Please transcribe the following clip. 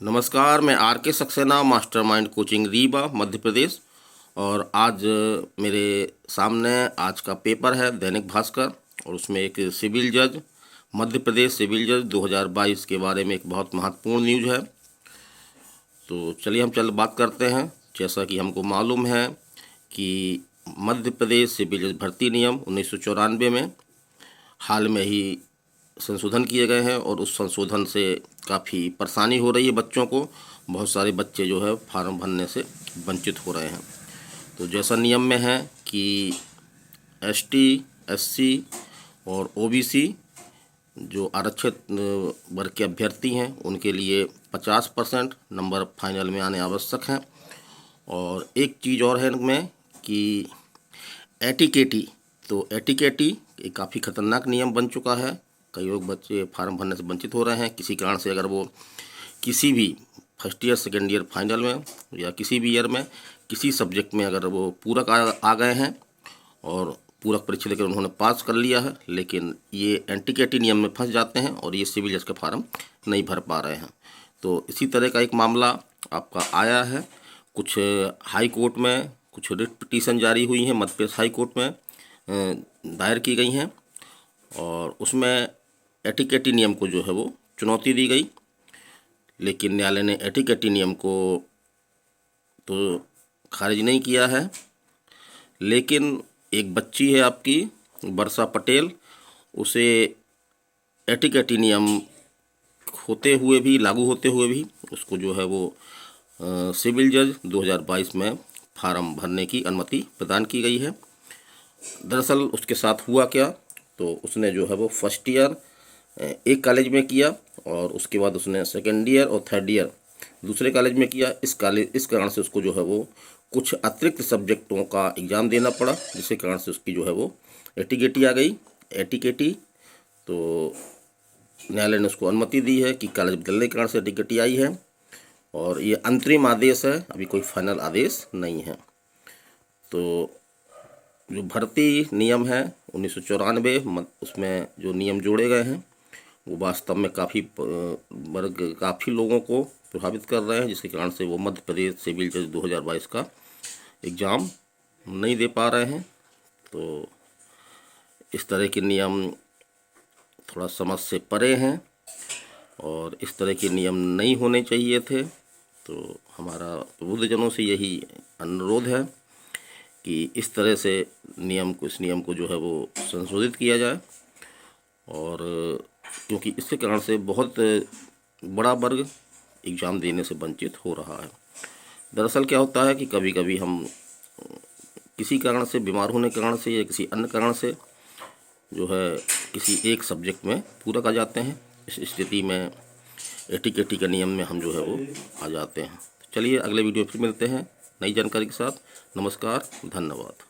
नमस्कार, मैं आर के सक्सेना, मास्टरमाइंड कोचिंग रीवा मध्य प्रदेश। और आज मेरे सामने आज का पेपर है दैनिक भास्कर, और उसमें एक सिविल जज मध्य प्रदेश सिविल जज 2022 के बारे में एक बहुत महत्वपूर्ण न्यूज़ है। तो चलिए हम बात करते हैं। जैसा कि हमको मालूम है कि मध्य प्रदेश सिविल जज भर्ती नियम 1994 में हाल में ही संशोधन किए गए हैं, और उस संशोधन से काफ़ी परेशानी हो रही है बच्चों को। बहुत सारे बच्चे जो है फार्म भरने से वंचित हो रहे हैं। तो जैसा नियम में है कि एसटी, एससी और ओबीसी जो आरक्षित वर्ग के अभ्यर्थी हैं उनके लिए 50% नंबर फाइनल में आने आवश्यक हैं। और एक चीज़ और है इनमें कि एटीकेटी, तो एटीकेटी एक काफ़ी खतरनाक नियम बन चुका है। कई लोग बच्चे फार्म भरने से वंचित हो रहे हैं किसी कारण से। अगर वो किसी भी first year, second year final में या किसी भी ईयर में किसी सब्जेक्ट में अगर वो पूरक आ गए हैं और पूरक परीक्षा लेकर उन्होंने पास कर लिया है, लेकिन ये एंटीकेटी नियम में फंस जाते हैं और ये सिविल जज का फार्म नहीं भर पा रहे हैं। तो इसी तरह का एक मामला आपका आया है। कुछ हाई कोर्ट में कुछ रिट पिटीशन जारी हुई हैं, मध्य प्रदेश हाई कोर्ट में दायर की गई हैं, और उसमें एटीकेटी नियम को जो है वो चुनौती दी गई। लेकिन न्यायालय ने एटीकेटी नियम को तो खारिज नहीं किया है। लेकिन एक बच्ची है आपकी वर्षा पटेल, उसे एटीकेटी नियम होते हुए भी, लागू होते हुए भी उसको जो है वो सिविल जज 2022 में फार्म भरने की अनुमति प्रदान की गई है। दरअसल उसके साथ हुआ क्या, तो उसने जो है वो फर्स्ट ईयर एक कॉलेज में किया, और उसके बाद उसने सेकेंड ईयर और थर्ड ईयर दूसरे कॉलेज में किया। इस कारण से उसको जो है वो कुछ अतिरिक्त सब्जेक्टों का एग्ज़ाम देना पड़ा, जिसके कारण से उसकी जो है वो एटीकेटी आ गई। एटीकेटी तो न्यायालय ने उसको अनुमति दी है कि कॉलेज बदलने के कारण से एटीकेटी आई है, और ये अंतरिम आदेश है, अभी कोई फाइनल आदेश नहीं है। तो जो भर्ती नियम है 1994, उसमें जो नियम जोड़े गए हैं वो वास्तव में काफ़ी लोगों को प्रभावित कर रहे हैं, जिसके कारण से वो मध्य प्रदेश सिविल जज 2022 का एग्ज़ाम नहीं दे पा रहे हैं। तो इस तरह के नियम थोड़ा समझ से परे हैं, और इस तरह के नियम नहीं होने चाहिए थे। तो हमारा प्रबुद्धजनों से यही अनुरोध है कि इस तरह से इस नियम को जो है वो संशोधित किया जाए, और क्योंकि इसके कारण से बहुत बड़ा वर्ग एग्ज़ाम देने से वंचित हो रहा है। दरअसल क्या होता है कि कभी कभी हम किसी कारण से, बीमार होने के कारण से या किसी अन्य कारण से जो है किसी एक सब्जेक्ट में पूरक आ जाते हैं। इस स्थिति में एटीकेटी के नियम में हम जो है वो आ जाते हैं। चलिए अगले वीडियो फिर मिलते हैं नई जानकारी के साथ। नमस्कार, धन्यवाद।